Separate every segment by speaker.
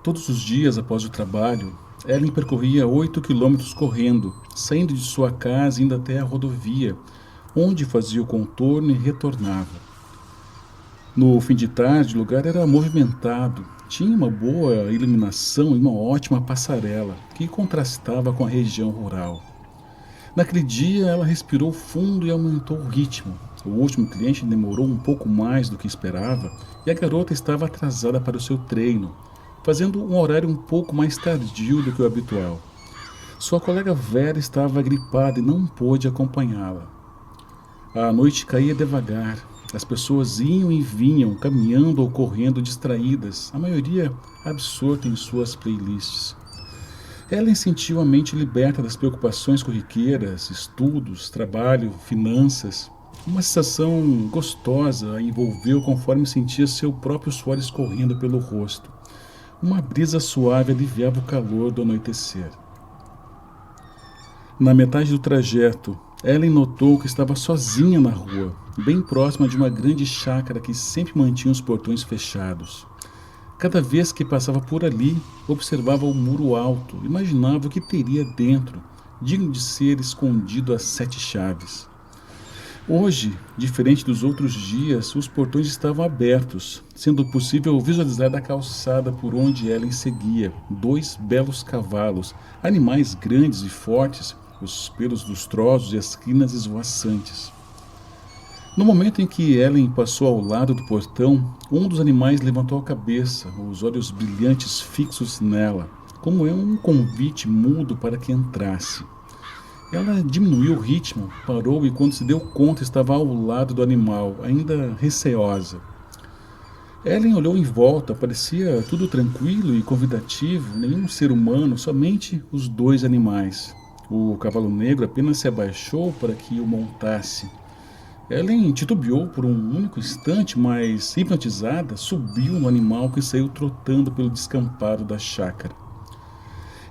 Speaker 1: Todos os dias após o trabalho, Ellen percorria 8 quilômetros correndo, saindo de sua casa e indo até a rodovia, onde fazia o contorno e retornava. No fim de tarde, o lugar era movimentado, tinha uma boa iluminação e uma ótima passarela, que contrastava com a região rural. Naquele dia, ela respirou fundo e aumentou o ritmo. O último cliente demorou um pouco mais do que esperava e a garota estava atrasada para o seu treino, fazendo um horário um pouco mais tardio do que o habitual. Sua colega Vera estava gripada e não pôde acompanhá-la. A noite caía devagar. As pessoas iam e vinham, caminhando ou correndo distraídas, a maioria absorta em suas playlists. Ellen sentiu a mente liberta das preocupações corriqueiras, estudos, trabalho, finanças. Uma sensação gostosa a envolveu conforme sentia seu próprio suor escorrendo pelo rosto. Uma brisa suave aliviava o calor do anoitecer. Na metade do trajeto, Ellen notou que estava sozinha na rua, bem próxima de uma grande chácara que sempre mantinha os portões fechados. Cada vez que passava por ali, observava o muro alto, imaginava o que teria dentro, digno de ser escondido a 7 chaves. Hoje, diferente dos outros dias, os portões estavam abertos, sendo possível visualizar da calçada por onde Ellen seguia 2 belos cavalos, animais grandes e fortes, os pelos lustrosos e as crinas esvoaçantes. No momento em que Ellen passou ao lado do portão, um dos animais levantou a cabeça, os olhos brilhantes fixos nela, como um convite mudo para que entrasse. Ela diminuiu o ritmo, parou e quando se deu conta estava ao lado do animal, ainda receosa. Ellen olhou em volta, parecia tudo tranquilo e convidativo, nenhum ser humano, somente os 2 animais. O cavalo negro apenas se abaixou para que o montasse. Ellen titubeou por um único instante, mas, hipnotizada, subiu no animal que saiu trotando pelo descampado da chácara.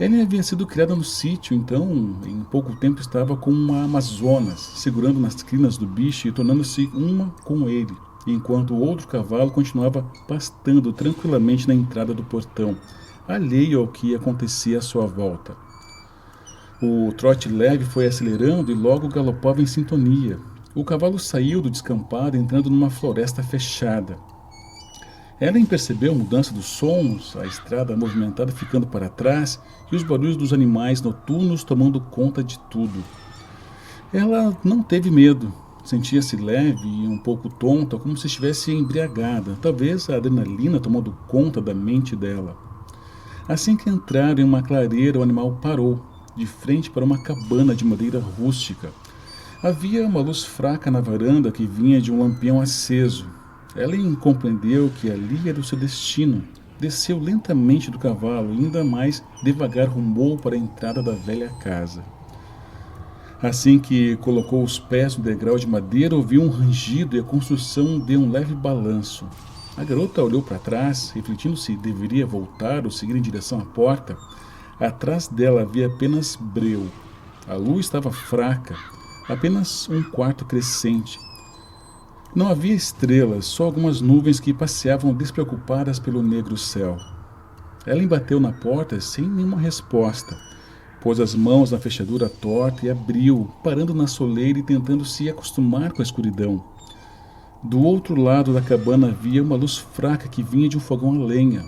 Speaker 1: Ellen havia sido criada no sítio, então, em pouco tempo estava com uma amazonas, segurando nas crinas do bicho e tornando-se uma com ele, enquanto o outro cavalo continuava pastando tranquilamente na entrada do portão, alheio ao que acontecia à sua volta. O trote leve foi acelerando e logo galopava em sintonia. O cavalo saiu do descampado entrando numa floresta fechada. Ellen percebeu a mudança dos sons, a estrada movimentada ficando para trás e os barulhos dos animais noturnos tomando conta de tudo. Ela não teve medo. Sentia-se leve e um pouco tonta, como se estivesse embriagada, talvez a adrenalina tomando conta da mente dela. Assim que entraram em uma clareira, o animal parou, de frente para uma cabana de madeira rústica. Havia uma luz fraca na varanda que vinha de um lampião aceso. Ellen compreendeu que ali era o seu destino. Desceu lentamente do cavalo e ainda mais devagar rumou para a entrada da velha casa. Assim que colocou os pés no degrau de madeira, ouviu um rangido e a construção deu um leve balanço. A garota olhou para trás, refletindo se deveria voltar ou seguir em direção à porta. Atrás dela havia apenas breu. A luz estava fraca, apenas um quarto crescente. Não havia estrelas, só algumas nuvens que passeavam despreocupadas pelo negro céu. Ela bateu na porta sem nenhuma resposta. Pôs as mãos na fechadura torta e abriu, parando na soleira e tentando se acostumar com a escuridão. Do outro lado da cabana havia uma luz fraca que vinha de um fogão a lenha.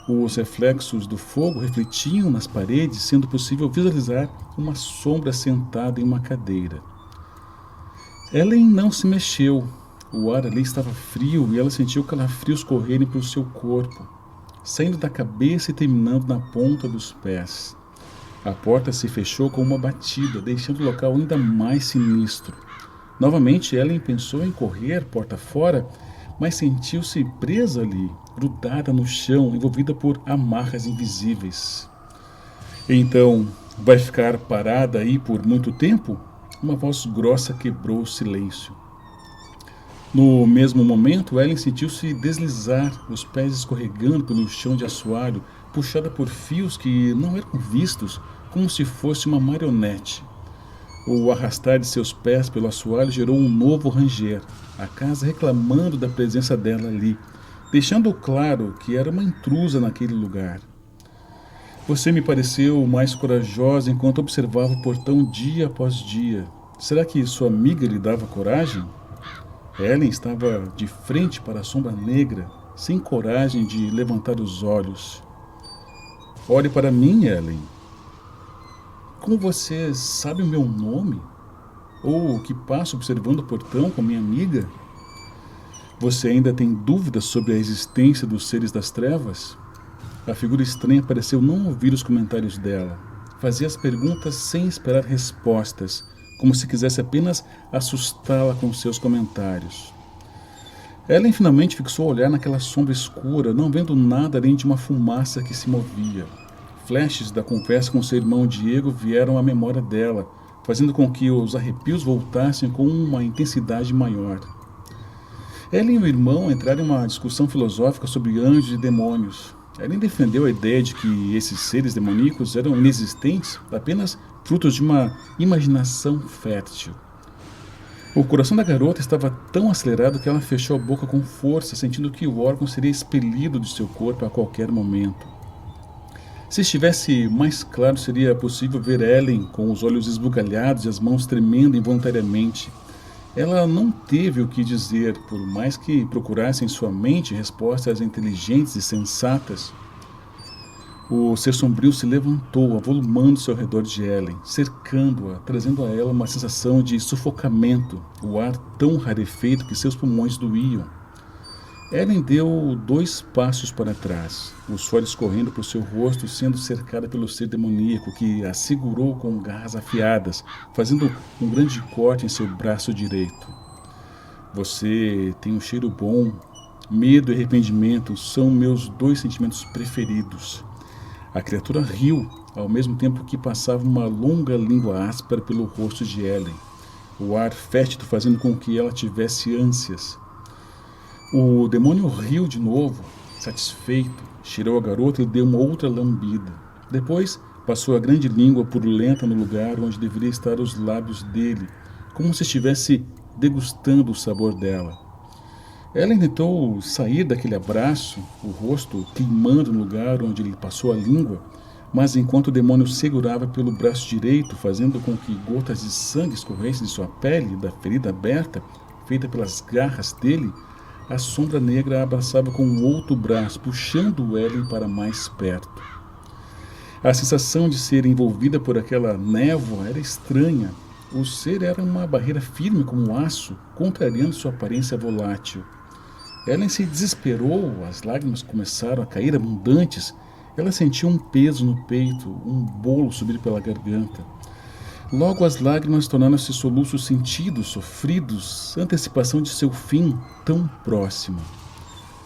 Speaker 1: Os reflexos do fogo refletiam nas paredes, sendo possível visualizar uma sombra sentada em uma cadeira. Ellen não se mexeu. O ar ali estava frio e ela sentiu calafrios correrem pelo seu corpo, saindo da cabeça e terminando na ponta dos pés. A porta se fechou com uma batida, deixando o local ainda mais sinistro. Novamente, Ellen pensou em correr porta fora, mas sentiu-se presa ali, grudada no chão, envolvida por amarras invisíveis. Então, vai ficar parada aí por muito tempo? Uma voz grossa quebrou o silêncio. No mesmo momento, Ellen sentiu-se deslizar, os pés escorregando pelo chão de assoalho, puxada por fios que não eram vistos, como se fosse uma marionete. O arrastar de seus pés pelo assoalho gerou um novo ranger, a casa reclamando da presença dela ali, deixando claro que era uma intrusa naquele lugar. Você me pareceu mais corajosa enquanto observava o portão dia após dia. Será que sua amiga lhe dava coragem? Ellen estava de frente para a sombra negra, sem coragem de levantar os olhos. Olhe para mim, Ellen. Como você sabe o meu nome? Ou que passo observando o portão com minha amiga? Você ainda tem dúvidas sobre a existência dos seres das trevas? A figura estranha pareceu não ouvir os comentários dela. Fazia as perguntas sem esperar respostas, como se quisesse apenas assustá-la com seus comentários. Ellen finalmente fixou o olhar naquela sombra escura, não vendo nada além de uma fumaça que se movia. Flashes da conversa com seu irmão Diego vieram à memória dela, fazendo com que os arrepios voltassem com uma intensidade maior. Ellen e o irmão entraram em uma discussão filosófica sobre anjos e demônios. Ellen defendeu a ideia de que esses seres demoníacos eram inexistentes, apenas frutos de uma imaginação fértil. O coração da garota estava tão acelerado que ela fechou a boca com força, sentindo que o órgão seria expelido de seu corpo a qualquer momento. Se estivesse mais claro, seria possível ver Ellen com os olhos esbugalhados e as mãos tremendo involuntariamente. Ela não teve o que dizer, por mais que procurasse em sua mente respostas inteligentes e sensatas. O ser sombrio se levantou, avolumando-se ao redor de Ellen, cercando-a, trazendo a ela uma sensação de sufocamento, o ar tão rarefeito que seus pulmões doíam. Ellen deu 2 passos para trás, o suor escorrendo por seu rosto, sendo cercada pelo ser demoníaco que a segurou com garras afiadas, fazendo um grande corte em seu braço direito. Você tem um cheiro bom. Medo e arrependimento são meus 2 sentimentos preferidos. A criatura riu, ao mesmo tempo que passava uma longa língua áspera pelo rosto de Ellen, o ar fétido fazendo com que ela tivesse ânsias. O demônio riu de novo, satisfeito, cheirou a garota e deu uma outra lambida. Depois, passou a grande língua purulenta no lugar onde deveria estar os lábios dele, como se estivesse degustando o sabor dela. Ellen tentou sair daquele abraço, o rosto queimando no lugar onde ele passou a língua, mas enquanto o demônio segurava pelo braço direito, fazendo com que gotas de sangue escorressem de sua pele, da ferida aberta, feita pelas garras dele, a sombra negra a abraçava com o outro braço, puxando Ellen para mais perto. A sensação de ser envolvida por aquela névoa era estranha. O ser era uma barreira firme como aço, contrariando sua aparência volátil. Ellen se desesperou, as lágrimas começaram a cair abundantes. Ela sentiu um peso no peito, um bolo subir pela garganta. Logo as lágrimas tornaram-se soluços sentidos, sofridos, antecipação de seu fim tão próximo.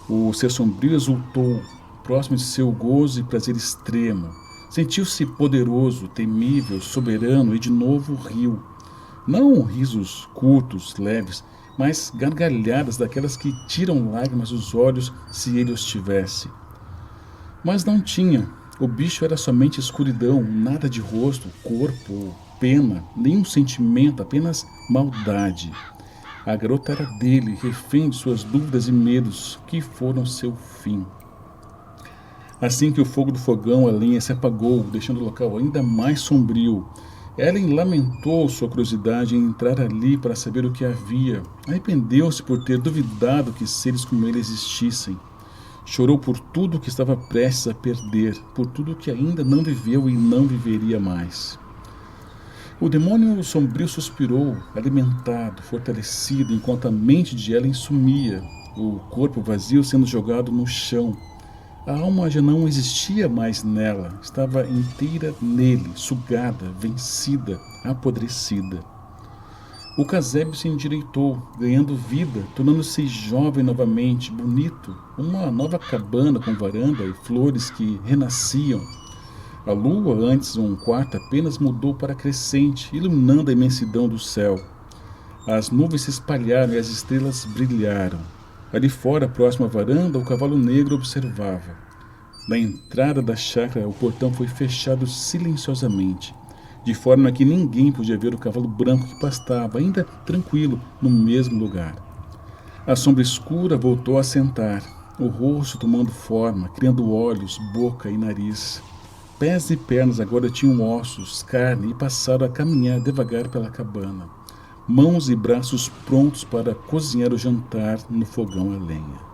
Speaker 1: O ser sombrio exultou, próximo de seu gozo e prazer extremo. Sentiu-se poderoso, temível, soberano e de novo riu. Não risos curtos, leves, mas gargalhadas daquelas que tiram lágrimas dos olhos se ele os tivesse. Mas não tinha. O bicho era somente escuridão, nada de rosto, corpo, pena, nenhum sentimento, apenas maldade. A garota era dele, refém de suas dúvidas e medos, que foram seu fim. Assim que o fogo do fogão, a lenha se apagou, deixando o local ainda mais sombrio. Ellen lamentou sua curiosidade em entrar ali para saber o que havia. Arrependeu-se por ter duvidado que seres como ele existissem. Chorou por tudo que estava prestes a perder, por tudo que ainda não viveu e não viveria mais. O demônio sombrio suspirou, alimentado, fortalecido, enquanto a mente de Ellen sumia, o corpo vazio sendo jogado no chão. A alma já não existia mais nela, estava inteira nele, sugada, vencida, apodrecida. O casebre se endireitou, ganhando vida, tornando-se jovem novamente, bonito, uma nova cabana com varanda e flores que renasciam. A lua, antes um quarto apenas, mudou para crescente, iluminando a imensidão do céu. As nuvens se espalharam e as estrelas brilharam. Ali fora, próximo à varanda, o cavalo negro observava. Na entrada da chácara, o portão foi fechado silenciosamente, de forma que ninguém podia ver o cavalo branco que pastava, ainda tranquilo, no mesmo lugar. A sombra escura voltou a sentar. o rosto tomando forma, criando olhos, boca e nariz. Pés e pernas agora tinham ossos, carne e passaram a caminhar devagar pela cabana, mãos e braços prontos para cozinhar o jantar no fogão a lenha.